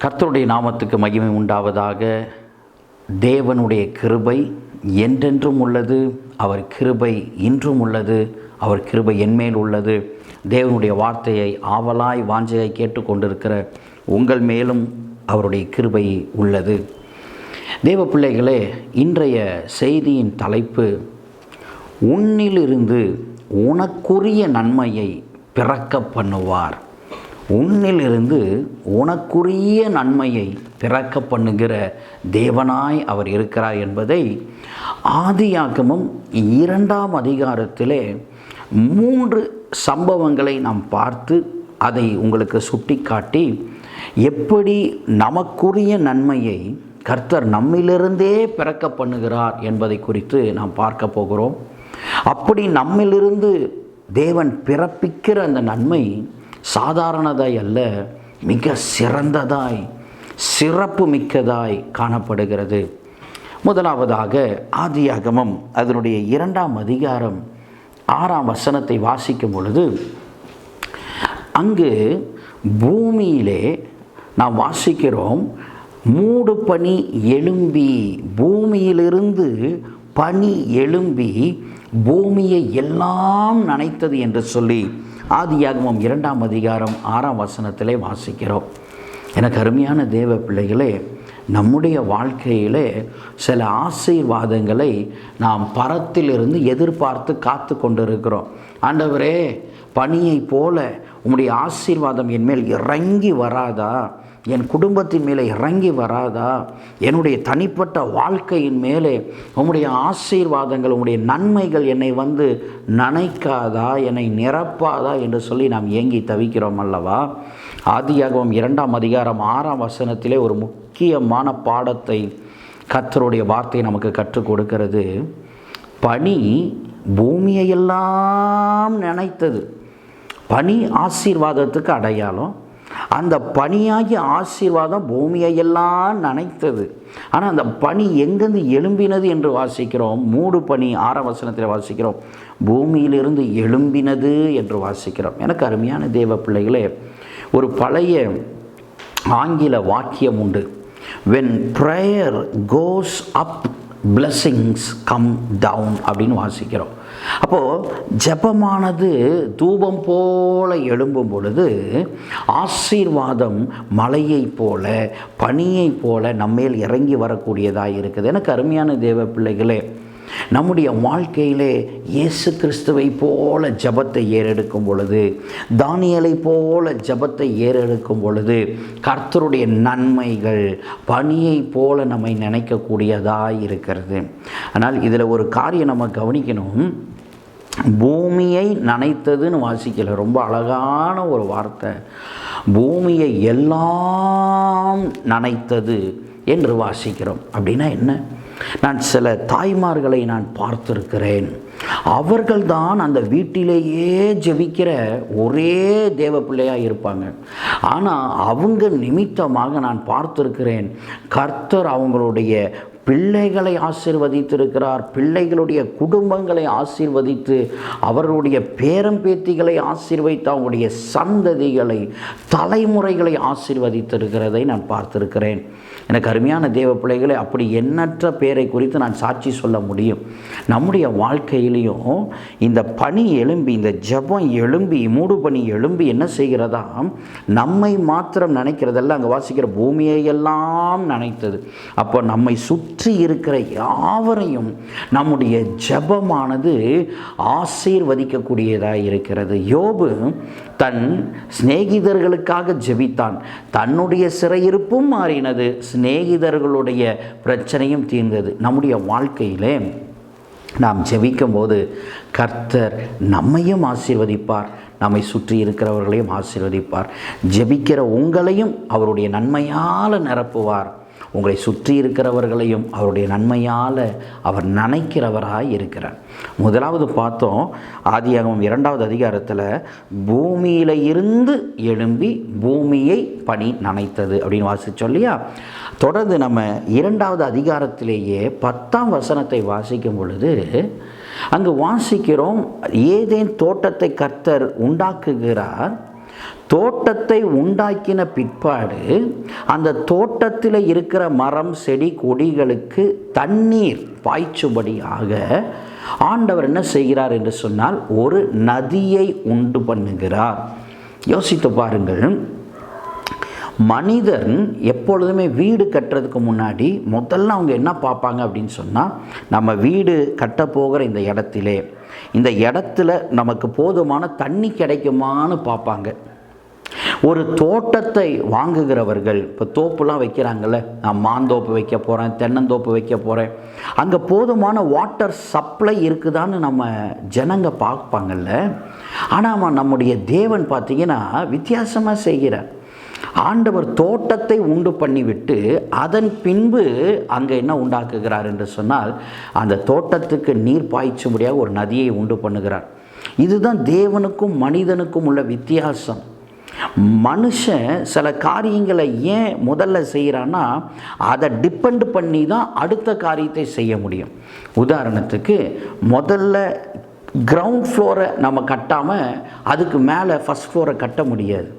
கர்த்தருடைய நாமத்துக்கு மகிமை உண்டாவதாக. தேவனுடைய கிருபை என்றென்றும் உள்ளது. அவர் கிருபை இன்றும் உள்ளது. அவர் கிருபை என்மேல் உள்ளது. தேவனுடைய வார்த்தையை ஆவலாய் வாஞ்சையாய் கேட்டுக்கொண்டிருக்கிற உங்கள் மேலும் அவருடைய கிருபை உள்ளது. தேவ பிள்ளைகளே, இன்றைய செய்தியின் தலைப்பு, உன்னிலிருந்து உனக்குரிய நன்மையை பிறக்க பண்ணுவார். உன்னிலிருந்து உனக்குரிய நன்மையை பிறக்க பண்ணுகிற தேவனாய் அவர் இருக்கிறார் என்பதை ஆதியாகமம் 2ஆம் அதிகாரத்திலே 3 சம்பவங்களை நாம் பார்த்து அதை உங்களுக்கு சுட்டிக்காட்டி, எப்படி நமக்குரிய நன்மையை கர்த்தர் நம்மிலிருந்தே பிறக்க பண்ணுகிறார் என்பதை குறித்து நாம் பார்க்க போகிறோம். அப்படி நம்மிலிருந்து தேவன் பிறப்பிக்கிற அந்த நன்மை சாதாரணதாய் அல்ல, மிக சிறந்ததாய் சிறப்பு மிக்கதாய் காணப்படுகிறது. முதலாவதாக ஆதியாகமம் அதனுடைய 2ஆம் அதிகாரம் 6ஆம் வசனத்தை வாசிக்கும் பொழுது, அங்கு பூமியிலே நாம் வாசிக்கிறோம், மூடு பனி எழும்பி, பூமியிலிருந்து பனி எழும்பி பூமியை எல்லாம் நனைத்தது என்று சொல்லி ஆதியாகமம் 2ஆம் அதிகாரம் 6ஆம் வசனத்திலே வாசிக்கிறோம். எனக்கு அருமையான தேவ பிள்ளைகளே, நம்முடைய வாழ்க்கையிலே சில ஆசீர்வாதங்களை நாம் பரத்திலிருந்து எதிர்பார்த்து காத்து கொண்டிருக்கிறோம். ஆண்டவரே, பனியை போல உம்முடைய ஆசீர்வாதம் என் மேல் இறங்கி வராதா? என் குடும்பத்தின் மேலே இறங்கி வராதா? என்னுடைய தனிப்பட்ட வாழ்க்கையின் மேலே உம்முடைய ஆசீர்வாதங்கள், உம்முடைய நன்மைகள் என்னை வந்து நனைக்காதா, என்னை நிரப்பாதா என்று சொல்லி நாம் ஏங்கி தவிக்கிறோம் அல்லவா? ஆதியாகமம் 2ஆம் அதிகாரம் 6ஆம் வசனத்திலே ஒரு முக்கியமான பாடத்தை கர்த்தருடைய வார்த்தை நமக்கு கற்றுக் கொடுக்கிறது. பனி பூமியையெல்லாம் நனைத்தது. பனி ஆசீர்வாதத்துக்கு அடையாளம். அந்த பனியாகிய ஆசீர்வாதம் பூமியையெல்லாம் நனைத்தது. ஆனால் அந்த பனி எங்கேருந்து எழும்பினது என்று வாசிக்கிறோம். மூடு பனி 6ஆம் வசனத்தில் வாசிக்கிறோம், பூமியிலிருந்து எழும்பினது என்று வாசிக்கிறோம். எனக்கு அருமையான தேவ பிள்ளைகளே, ஒரு பழைய ஆங்கில வாக்கியம் உண்டு, when prayer goes up blessings come down அப்படின்னு வாசிக்கிறோம். அப்போது ஜெபமானது தூபம் போல எழும்பும் பொழுது ஆசீர்வாதம் மலையை போல பனியை போல நம்மேல் இறங்கி வரக்கூடியதாக இருக்குது. எனக்கு அருமையான தேவ பிள்ளைகளே, நம்முடைய வாழ்க்கையிலே இயேசு கிறிஸ்துவை போல ஜெபத்தை ஏறெடுக்கும் பொழுது, தானியேலை போல ஜெபத்தை ஏறெடுக்கும் பொழுது, கர்த்தருடைய நன்மைகள் பனியை போல நம்மை நினைக்கக்கூடியதாக இருக்கிறது. ஆனால் இதில் ஒரு காரியம் நம்ம கவனிக்கணும். பூமியை நனைத்ததுன்னு வாசிக்கல, ரொம்ப அழகான ஒரு வார்த்தை, பூமியை எல்லாம் நனைத்தது என்று வாசிக்கிறோம். அப்படின்னா என்ன? நான் சில தாய்மார்களை நான் பார்த்திருக்கிறேன். அவர்கள்தான் அந்த வீட்டிலேயே ஜெபிக்கிற ஒரே தேவ பிள்ளையாக இருப்பாங்க. ஆனால் அவங்க நிமித்தமாக நான் பார்த்திருக்கிறேன், கர்த்தர் அவங்களுடைய பிள்ளைகளை ஆசீர்வதித்திருக்கிறார். பிள்ளைகளுடைய குடும்பங்களை ஆசீர்வதித்து, அவர்களுடைய பேரம்பேத்திகளை ஆசீர்வதித்து, அவங்களுடைய சந்ததிகளை, தலைமுறைகளை ஆசீர்வதித்திருக்கிறதை நான் பார்த்திருக்கிறேன். எனக்கு அருமையான தேவ பிள்ளைகளை, அப்படி எண்ணற்ற பேரை குறித்து நான் சாட்சி சொல்ல முடியும். நம்முடைய வாழ்க்கையிலையும் இந்த பனி எழும்பி, இந்த ஜெபம் எழும்பி, மூடு பனி எழும்பி என்ன செய்கிறதா? நம்மை மாத்திரம் நினைக்கிறதல்ல, அங்கே வாசிக்கிற பூமியையெல்லாம் நினைத்தது. அப்போ நம்மை சுற்றி இருக்கிற யாவரையும் நம்முடைய ஜெபமானது ஆசீர்வதிக்கக்கூடியதாக இருக்கிறது. யோபு தன் சிநேகிதர்களுக்காக ஜெபித்தான். தன்னுடைய சிறையிருப்பும் மாறினது, சிநேகிதர்களுடைய பிரச்சனையும் தீர்ந்தது. நம்முடைய வாழ்க்கையிலே நாம் ஜெபிக்கும் போது கர்த்தர் நம்மையும் ஆசீர்வதிப்பார், நம்மை சுற்றி இருக்கிறவர்களையும் ஆசீர்வதிப்பார். ஜெபிக்கிற உங்களையும் அவருடைய நன்மையால் நிரப்புவார். உங்களை சுற்றி இருக்கிறவர்களையும் அவருடைய நன்மையால் அவர் நினைக்கிறவராய் இருக்கிறார். முதலாவது பார்த்தோம், ஆதியாகமம் 2ஆவது அதிகாரத்தில் பூமியில் இருந்து எழும்பி பூமியை பனி நனைத்தது அப்படின்னு வாசிச்சோம் இல்லையா? தொடர்ந்து நம்ம 2ஆவது அதிகாரத்திலேயே 10ஆம் வசனத்தை வாசிக்கும் பொழுது அங்கு வாசிக்கிறோம், ஏதேன் தோட்டத்தை கர்த்தர் உண்டாக்குகிறார், தோட்டத்தை உண்டாக்கின பிற்பாடு அந்த தோட்டத்தில் இருக்கிற மரம் செடி கொடிகளுக்கு தண்ணீர் பாய்ச்சும்படியாக ஆண்டவர் என்ன செய்கிறார் என்று சொன்னால் ஒரு நதியை உண்டு பண்ணுகிறார். யோசித்து பாருங்கள், மனிதன் எப்பொழுதுமே வீடு கட்டுறதுக்கு முன்னாடி முதல்ல அவங்க என்ன பார்ப்பாங்க அப்படின்னு சொன்னால், நம்ம வீடு கட்ட போகிற இந்த இடத்துல நமக்கு போதுமான தண்ணி கிடைக்குமான்னு பார்ப்பாங்க. ஒரு தோட்டத்தை வாங்குகிறவர்கள், இப்போ தோப்புலாம் வைக்கிறாங்கல்ல, நான் மாந்தோப்பு வைக்க போகிறேன், தென்னந்தோப்பு வைக்க போகிறேன், அங்கே போதுமான வாட்டர் சப்ளை இருக்குதான்னு நம்ம ஜனங்க பார்ப்பாங்கல்ல. ஆனால் நம்முடைய தேவன் பார்த்திங்கன்னா வித்தியாசமாக செய்கிறார். ஆண்டவர் தோட்டத்தை உண்டு பண்ணிவிட்டு அதன் பின்பு அங்கே என்ன உண்டாக்குகிறார் என்று சொன்னால், அந்த தோட்டத்துக்கு நீர் பாய்ச்சும்படியாக ஒரு நதியை உண்டு பண்ணுகிறார். இதுதான் தேவனுக்கும் மனிதனுக்கும் உள்ள வித்தியாசம். மனுஷன் சில காரியங்களை ஏன் முதல்ல செய்கிறான்னா, அதை டிபெண்ட் பண்ணி தான் அடுத்த காரியத்தை செய்ய முடியும். உதாரணத்துக்கு, முதல்ல கிரவுண்ட் ஃப்ளோரை நம்ம கட்டாமல் அதுக்கு மேலே ஃபஸ்ட் ஃப்ளோரை கட்ட முடியாது.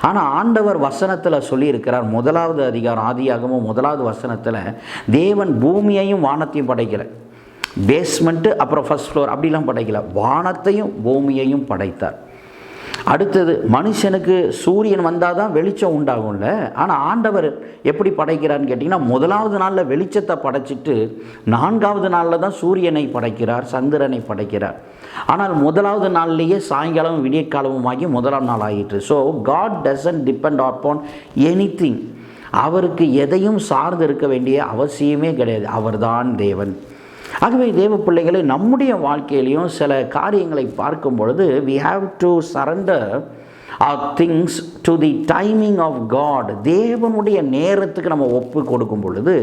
ஆனால் ஆண்டவர் வசனத்தில் சொல்லியிருக்கிறார், 1வது அதிகாரம் ஆதியாகமம் 1வது வசனத்தில், தேவன் பூமியையும் வானத்தையும் படைக்கல, பேஸ்மெண்ட்டு அப்புறம் ஃபஸ்ட் ஃப்ளோர் அப்படிலாம் படைக்கல, வானத்தையும் பூமியையும் படைத்தார். அடுத்தது, மனுஷனுக்கு சூரியன் வந்தால் தான் வெளிச்சம் உண்டாகும்ல. ஆனால் ஆண்டவர் எப்படி படைக்கிறான்னு கேட்டிங்கன்னா, 1வது நாளில் வெளிச்சத்தை படைச்சிட்டு 4வது நாளில் தான் சூரியனை படைக்கிறார், சந்திரனை படைக்கிறார். ஆனால் 1வது நாள்லேயே சாயங்காலம் விடியற்காலமும் ஆகி 1ஆம் நாள் ஆகிட்டு. So God doesn't depend upon anything. அவருக்கு எதையும் சார்ந்து இருக்க வேண்டிய அவசியமே கிடையாது. அவர்தான் தேவன். ஆகவே தேவ பிள்ளைகளை, நம்முடைய வாழ்க்கையிலையும் சில காரியங்களை பார்க்கும் பொழுது we have to surrender our things to the timing of God. தேவனுடைய நேரத்துக்கு நம்ம ஒப்பு கொடுக்கும் பொழுது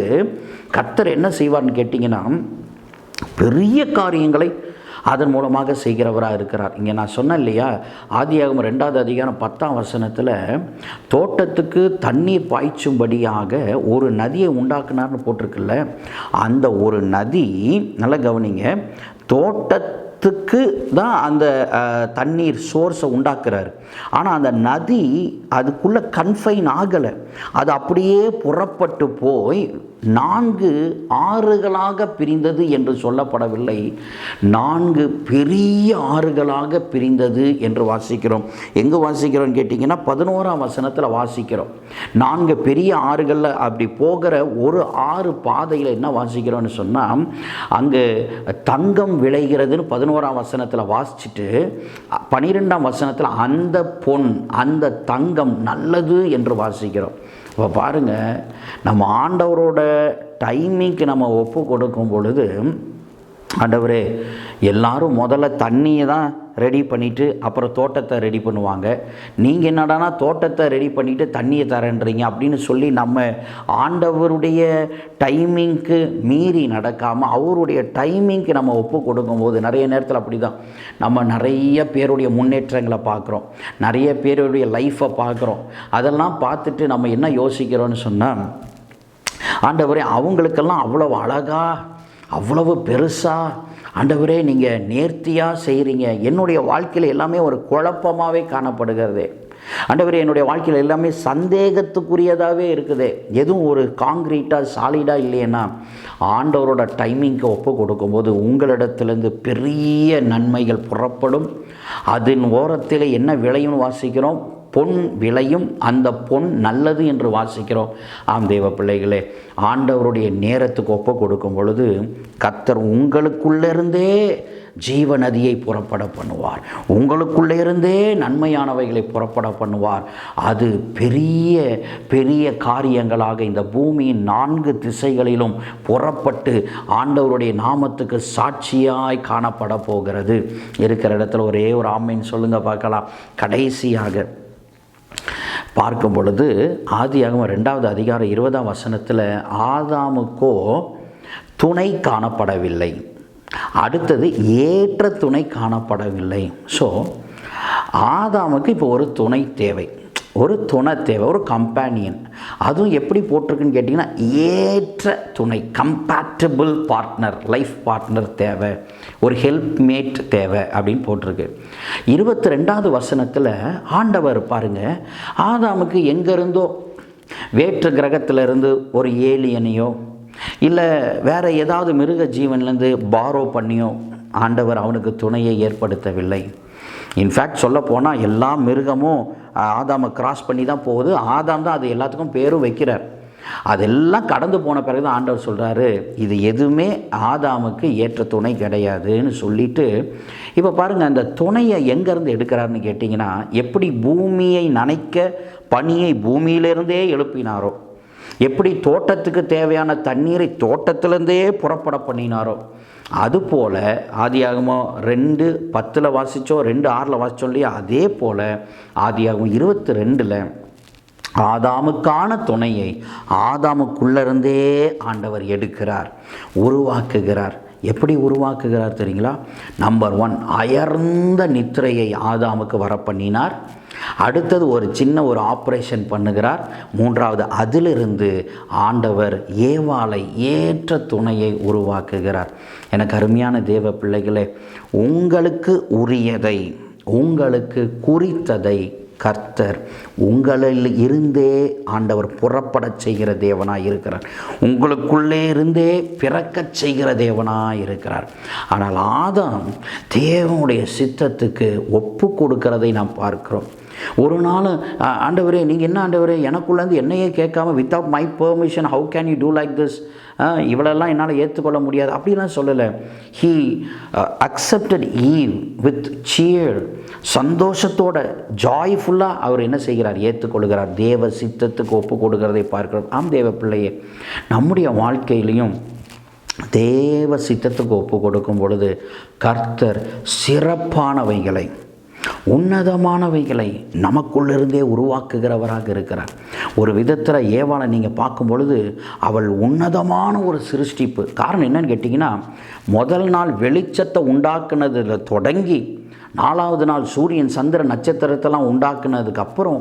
கர்த்தர் என்ன செய்வார்னு கேட்டிங்கன்னா, பெரிய காரியங்களை அதன் மூலமாக செய்கிறவராக இருக்கிறார். இங்கே நான் சொன்னேன் இல்லையா, ஆதியாகமம் 2வது அதிகாரம் 10ஆம் வசனத்தில் தோட்டத்துக்கு தண்ணீர் பாய்ச்சும்படியாக ஒரு நதியை உண்டாக்குனார்னு போட்டிருக்குல்ல. அந்த ஒரு நதி, நல்லா கவனிங்க, தோட்டத்துக்கு தான் அந்த தண்ணீர் சோர்ஸை உண்டாக்குறாரு. ஆனால் அந்த நதி அதுக்குள்ளே கன்ஃபைன் ஆகலை. அது அப்படியே புறப்பட்டு போய் 4 ஆறுகளாக பிரிந்தது என்று சொல்லப்படவில்லை, 4 பெரிய ஆறுகளாக பிரிந்தது என்று வாசிக்கிறோம். எங்கே வாசிக்கிறோம்னு கேட்டிங்கன்னா, 11ஆம் வசனத்தில் வாசிக்கிறோம். 4 பெரிய ஆறுகளில் அப்படி போகிற ஒரு ஆறு பாதையில் என்ன வாசிக்கிறோன்னு சொன்னால், அங்கே தங்கம் விளைகிறதுன்னு 11ஆம் வசனத்தில் வாசிச்சுட்டு 12ஆம் வசனத்தில் அந்த பொன், அந்த தங்கம் நல்லது என்று வாசிக்கிறோம். இப்போ பாருங்கள், நம்ம ஆண்டவரோட டைமிங்க்கு நம்ம ஒப்பு கொடுக்கும் பொழுது, ஆண்டவரே, எல்லாரும் முதல்ல தண்ணியை தான் ரெடி பண்ணிவிட்டு அப்புறம் தோட்டத்தை ரெடி பண்ணுவாங்க, நீங்கள் என்னடானா தோட்டத்தை ரெடி பண்ணிவிட்டு தண்ணியை தரேன்றீங்க அப்படின்னு சொல்லி நம்ம ஆண்டவருடைய டைமிங்க்கு மீறி நடக்காமல் அவருடைய டைமிங்க்கு நம்ம ஒப்பு கொடுக்கும்போது, நிறைய நேரத்தில் அப்படி தான் நம்ம நிறைய பேருடைய முன்னேற்றங்களை பார்க்குறோம், நிறைய பேருடைய லைஃப்பை பார்க்குறோம். அதெல்லாம் பார்த்துட்டு நம்ம என்ன யோசிக்கிறோன்னு சொன்னால், ஆண்டவரே, அவங்களுக்கெல்லாம் அவ்வளவு அழகாக, அவ்வளவு பெருசாக, ஆண்டவரே நீங்கள் நேர்த்தியாக செய்கிறீங்க, என்னுடைய வாழ்க்கையில் எல்லாமே ஒரு குழப்பமாகவே காணப்படுகிறது. ஆண்டவரே, என்னுடைய வாழ்க்கையில் எல்லாமே சந்தேகத்துக்குரியதாகவே இருக்குது, எதுவும் ஒரு காங்கிரீட்டாக சாலிடாக இல்லையேன்னா, ஆண்டவரோட டைமிங்க்கு ஒப்பு கொடுக்கும்போது உங்களிடத்துலேருந்து பெரிய நன்மைகள் புறப்படும். அதன் ஓரத்தில் என்ன விளையும்னு வாசிக்கிறோம், பொன் விளையும், அந்த பொன் நல்லது என்று வாசிக்கிறோம். ஆம் தேவ பிள்ளைகளே, ஆண்டவருடைய நேரத்துக்கு ஒப்பு கொடுக்கும் பொழுது கர்த்தர் உங்களுக்குள்ளேருந்தே ஜீவ நதியை புறப்பட பண்ணுவார், உங்களுக்குள்ளே இருந்தே நன்மையானவைகளை புறப்பட பண்ணுவார். அது பெரிய பெரிய காரியங்களாக இந்த பூமியின் 4 திசைகளிலும் புறப்பட்டு ஆண்டவருடைய நாமத்துக்கு சாட்சியாய் காணப்பட போகிறது. இருக்கிற இடத்துல ஒரே ஒரு ஆமேன் சொல்லுங்க பார்க்கலாம். கடைசியாக பார்க்கும் பொழுது ஆதியாகமம் 2வது அதிகாரம் 20ஆம் வசனத்தில் ஆதாமுக்கோ துணை காணப்படவில்லை, அடுத்தது ஏற்ற துணை காணப்படவில்லை. ஸோ ஆதாமுக்கு இப்போ ஒரு துணை தேவை, ஒரு துணை தேவை, ஒரு கம்பேனியன். அதுவும் எப்படி போட்டிருக்குன்னு கேட்டிங்கன்னா, ஏற்ற துணை, கம்பேட்டபிள் பார்ட்னர், லைஃப் பார்ட்னர் தேவை, ஒரு ஹெல்ப்மேட் தேவை அப்படின்னு போட்டிருக்கு. 22வது வசனத்தில் ஆண்டவர் பாருங்கள், ஆதாமுக்கு எங்கேருந்தோ வேற்று கிரகத்திலிருந்து ஒரு ஏலியனையோ இல்லை வேறு ஏதாவது மிருக ஜீவன்லேருந்து பாரோ பண்ணியோ ஆண்டவர் அவனுக்கு துணையை ஏற்படுத்தவில்லை. இன்ஃபேக்ட் சொல்ல போனால் எல்லா மிருகமும் ஆதாமை கிராஸ் பண்ணி தான் போகுது. ஆதாம் தான் அது எல்லாத்துக்கும் பேரும் வைக்கிறார். அதெல்லாம் கடந்து போன பிறகு தான் ஆண்டவர் சொல்கிறாரு, இது எதுவுமே ஆதாமுக்கு ஏற்ற துணை கிடையாதுன்னு சொல்லிட்டு, இப்போ பாருங்கள் அந்த துணையை எங்கேருந்து எடுக்கிறாருன்னு கேட்டிங்கன்னா, எப்படி பூமியை நனைக்க பனியை பூமியிலிருந்தே எழுப்பினாரோ, எப்படி தோட்டத்துக்கு தேவையான தண்ணீரை தோட்டத்திலேருந்தே புறப்பட பண்ணினாரோ, அதுபோல் ஆதியாகமம் 2:10 வாசித்தோம், 2:6 வாசித்தோம் இல்லையா, அதே போல் ஆதியாகமம் 22 ஆதாமுக்கான துணையை ஆதாமுக்குள்ளேருந்தே ஆண்டவர் எடுக்கிறார், உருவாக்குகிறார். எப்படி உருவாக்குகிறார் தெரியுங்களா? நம்பர் 1, அயர்ந்த நித்திரையை ஆதாமுக்கு வர பண்ணினார். அடுத்தது ஒரு சின்ன ஒரு ஆப்ரேஷன் பண்ணுகிறார். 3வது அதிலிருந்து ஆண்டவர் ஏவாளை ஏற்ற துணையை உருவாக்குகிறார். எனக்கு அருமையான தேவ பிள்ளைகளே, உங்களுக்கு உரியதை, உங்களுக்கு குறித்ததை கர்த்தர் உங்களில் இருந்தே ஆண்டவர் புறப்படச் செய்கிற தேவனாய் இருக்கிறார். உங்களுக்குள்ளே இருந்தே பிறக்கச் செய்கிற தேவனாய் இருக்கிறார். ஆனால் ஆதாம் தேவனுடைய சித்தத்துக்கு ஒப்பு கொடுக்கிறதை நாம் பார்க்கிறோம். ஒரு நாள், ஆண்டவரே நீங்கள் என்ன ஆண்டவரே எனக்குள்ளேருந்து என்னையே கேட்காம without my permission how can you do like this, இவளெல்லாம் என்னால் ஏற்றுக்கொள்ள முடியாது அப்படிலாம் சொல்லலை. He accepted Eve with cheer, சந்தோஷத்தோட ஜாய்ஃபுல்லாக அவர் என்ன செய்கிறார், ஏற்றுக்கொள்கிறார். தேவ சித்தத்துக்கு ஒப்பு கொடுக்கிறதை பார்க்கிறோம். ஆம் தேவ பிள்ளையே, நம்முடைய வாழ்க்கையிலையும் தேவ சித்தத்துக்கு ஒப்பு கொடுக்கும் பொழுது கர்த்தர் சிறப்பானவைகளை, உன்னதமானவைகளை நமக்குள்ளிருந்தே உருவாக்குகிறவராக இருக்கிறார். ஒரு விதத்தில் ஏவாளை நீங்கள் பார்க்கும் பொழுது அவள் உன்னதமான ஒரு சிருஷ்டிப்பு. காரணம் என்னன்னு கேட்டிங்கன்னா, முதல் நாள் வெளிச்சத்தை உண்டாக்குனதில் தொடங்கி 4வது நாள் சூரியன் சந்திர நட்சத்திரத்தெல்லாம் உண்டாக்குனதுக்கப்புறம்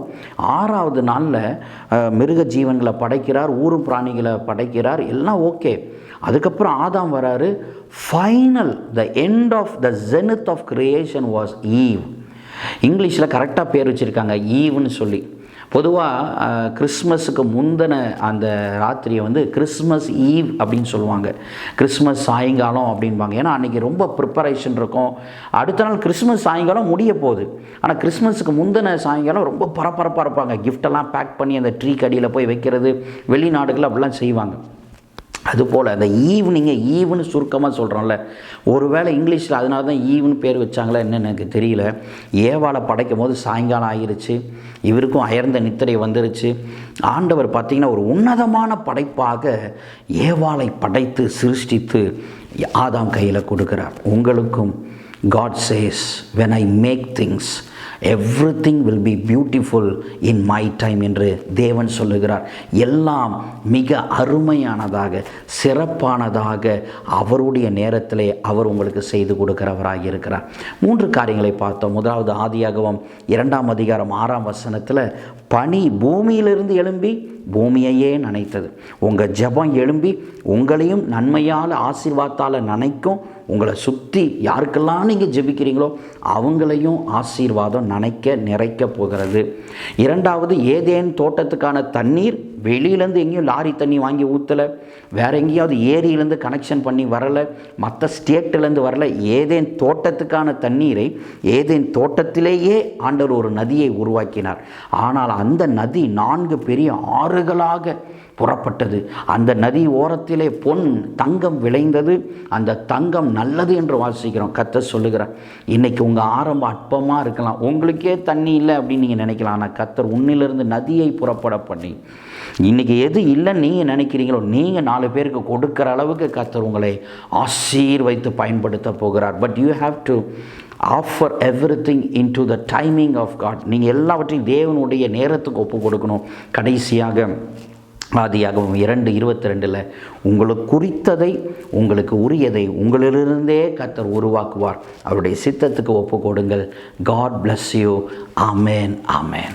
6வது நாளில் மிருக ஜீவன்களை படைக்கிறார், ஊரும் பிராணிகளை படைக்கிறார், எல்லாம் ஓகே. அதுக்கப்புறம் ஆதாம் வராரு. Final, the end of the zenith of creation was Eve. இங்கிலீஷில் கரெக்டாக பேர் வச்சுருக்காங்க, ஈவ்னு சொல்லி. பொதுவாக கிறிஸ்மஸுக்கு முந்தின அந்த ராத்திரியை வந்து கிறிஸ்மஸ் ஈவ் அப்படின்னு சொல்லுவாங்க, கிறிஸ்மஸ் சாயங்காலம் அப்படின்பாங்க. ஏன்னா அன்றைக்கி ரொம்ப ப்ரிப்பரேஷன் இருக்கும். அடுத்த நாள் கிறிஸ்மஸ் சாயங்காலம் முடிய போகுது. ஆனால் கிறிஸ்மஸுக்கு முந்தின சாயங்காலம் ரொம்ப பரபரப்பாக இருப்பாங்க. கிஃப்டெல்லாம் பேக் பண்ணி அந்த ட்ரீ கடியில் போய் வைக்கிறது, வெளிநாடுகள் அப்படிலாம் செய்வாங்க. அதுபோல் அந்த ஈவ்னு சுருக்கமாக சொல்கிறோம்ல, ஒருவேளை இங்கிலீஷில் அதனால தான் ஈவ்னு பேர் வச்சாங்களா என்னன்னு எனக்கு தெரியல. ஏவாளை படைக்கும் போது சாயங்காலம் ஆகிருச்சு, இவருக்கும் அயர்ந்த நித்திரை வந்துருச்சு. ஆண்டவர் பார்த்திங்கன்னா ஒரு உன்னதமான படைப்பாக ஏவாளை படைத்து சிருஷ்டித்து ஆதாம் கையில் கொடுக்குறார். உங்களுக்கும் God says, when I make things, everything will be beautiful in my time என்று தேவன் சொல்லுகிறார். எல்லாம் மிக அருமையானதாக, சிறப்பானதாக அவருடைய நேரத்திலே அவர் உங்களுக்கு செய்து கொடுக்கிறவராக இருக்கிறார். 3 காரியங்களை பார்த்தோம். முதலாவது ஆதியாகமம் 2ஆம் அதிகாரம் 6ஆம் வசனத்தில், பனி பூமியிலிருந்து எழும்பி பூமியையே நனைத்தது. உங்கள் ஜெபம் எழும்பி உங்களையும் நன்மையால் ஆசீர்வாதத்தால் நனைக்கும். உங்களை சுற்றி யாருக்கெல்லாம் நீங்கள் ஜெபிக்கிறீங்களோ அவங்களையும் ஆசீர்வாதம் நிறைக்க போகிறது. 2வது, ஏதேன் தோட்டத்துக்கான தண்ணீர் வெளியிலேருந்து எங்கேயும் லாரி தண்ணி வாங்கி ஊற்றலை, வேறு எங்கேயாவது ஏரியிலேருந்து கனெக்ஷன் பண்ணி வரலை, மற்ற ஸ்டேட்டிலேருந்து வரலை. ஏதேன் தோட்டத்துக்கான தண்ணீரை ஏதேன் தோட்டத்திலேயே ஆண்டவர் ஒரு நதியை உருவாக்கினார். ஆனால் அந்த நதி 4 பெரிய ஆறுகளாக புறப்பட்டது. அந்த நதி ஓரத்திலே பொன் தங்கம் விளைந்தது. அந்த தங்கம் நல்லது என்று வாசிக்கிறோம். கர்த்தர் சொல்லுகிறார், இன்றைக்கி உங்கள் ஆரம்பம் அற்பமாக இருக்கலாம், உங்களுக்கே தண்ணி இல்லை அப்படின்னு நீங்கள் நினைக்கலாம். ஆனால் கர்த்தர் உன்னிலிருந்து நதியை புறப்பட பண்ணி இன்றைக்கி எது இல்லைன்னு நீங்கள் நினைக்கிறீங்களோ நீங்கள் 4 பேருக்கு கொடுக்குற அளவுக்கு கர்த்தர் உங்களை ஆசீர்வைத்து பயன்படுத்த போகிறார். But you have to offer everything into the timing of God. நீங்கள் எல்லாவற்றையும் தேவனுடைய நேரத்துக்கு ஒப்பு கொடுக்கணும். கடைசியாக ஆதியாகமம் 2:22 உங்களுக்கு குறித்ததை, உங்களுக்கு உரியதை உங்களிலிருந்தே கர்த்தர் உருவாக்குவார். அவருடைய சித்தத்துக்கு ஒப்பு கொடுங்கள். God bless you. Amen. Amen.